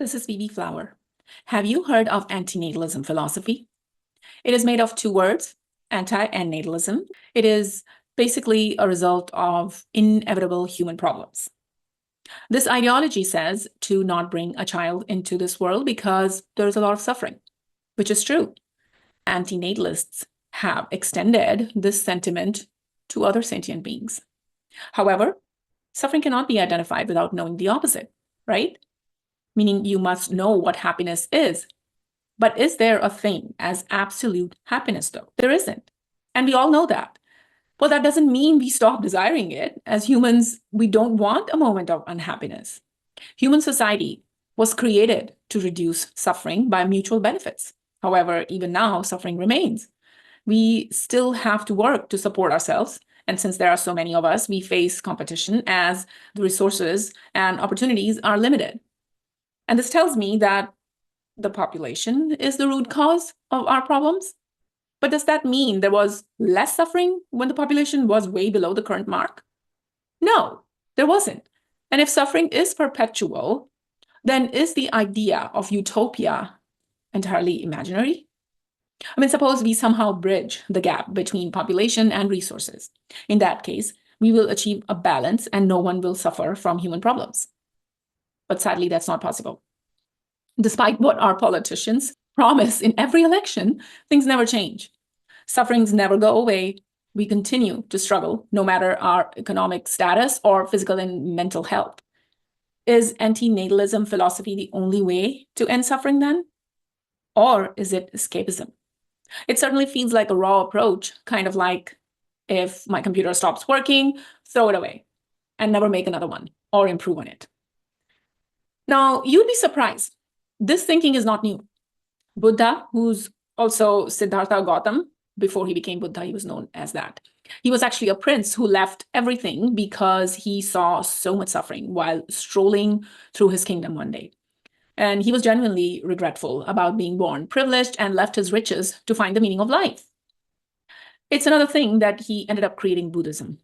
this is Phoebe Flower. Have you heard of antinatalism philosophy? It is made of two words, anti and natalism. It is basically a result of inevitable human problems. This ideology says to not bring a child into this world because there's a lot of suffering, which is true. Antinatalists have extended this sentiment to other sentient beings. However, suffering cannot be identified without knowing the opposite, right? Meaning you must know what happiness is. But is there a thing as absolute happiness, though? There isn't. And we all know that. Well, that doesn't mean we stop desiring it. As humans, we don't want a moment of unhappiness. Human society was created to reduce suffering by mutual benefits. However, even now, suffering remains. We still have to work to support ourselves. And since there are so many of us, we face competition as the resources and opportunities are limited. And this tells me that the population is the root cause of our problems. But does that mean there was less suffering when the population was way below the current mark? No, there wasn't. And if suffering is perpetual, then is the idea of utopia entirely imaginary? I mean, suppose we somehow bridge the gap between population and resources. In that case, we will achieve a balance and no one will suffer from human problems. But sadly, that's not possible. Despite what our politicians promise in every election, things never change. Sufferings never go away. We continue to struggle, no matter our economic status or physical and mental health. Is antinatalism philosophy the only way to end suffering then? Or is it escapism? It certainly feels like a raw approach, kind of like if my computer stops working, throw it away and never make another one or improve on it. Now, you'd be surprised. This thinking is not new. Buddha, who's also Siddhartha Gautam, before he became Buddha, he was known as that. He was actually a prince who left everything because he saw so much suffering while strolling through his kingdom one day. And he was genuinely regretful about being born privileged and left his riches to find the meaning of life. It's another thing that he ended up creating Buddhism.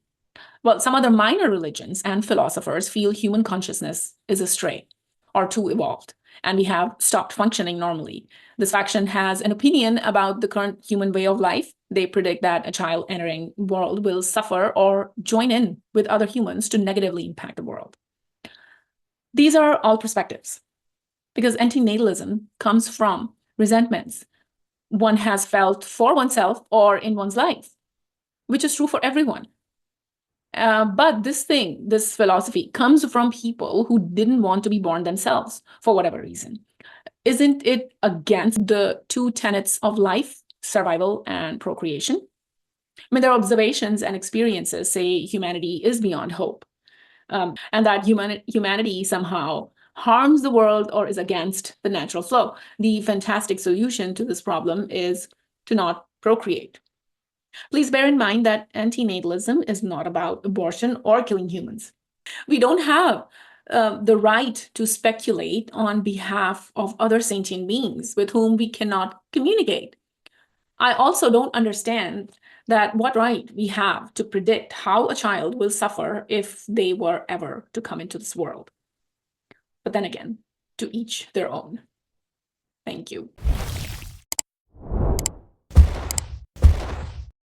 Well, some other minor religions and philosophers feel human consciousness is astray or too evolved, and we have stopped functioning normally. This faction has an opinion about the current human way of life. They predict that a child entering the world will suffer or join in with other humans to negatively impact the world. These are all perspectives, because antinatalism comes from resentments one has felt for oneself or in one's life, which is true for everyone. But this philosophy comes from people who didn't want to be born themselves for whatever reason. Isn't it against the two tenets of life, survival and procreation? I mean, their observations and experiences say humanity is beyond hope, and that humanity somehow harms the world or is against the natural flow. The fantastic solution to this problem is to not procreate. Please bear in mind that antinatalism is not about abortion or killing humans. We don't have the right to speculate on behalf of other sentient beings with whom we cannot communicate. I also don't understand that what right we have to predict how a child will suffer if they were ever to come into this world. But then again, to each their own. Thank you.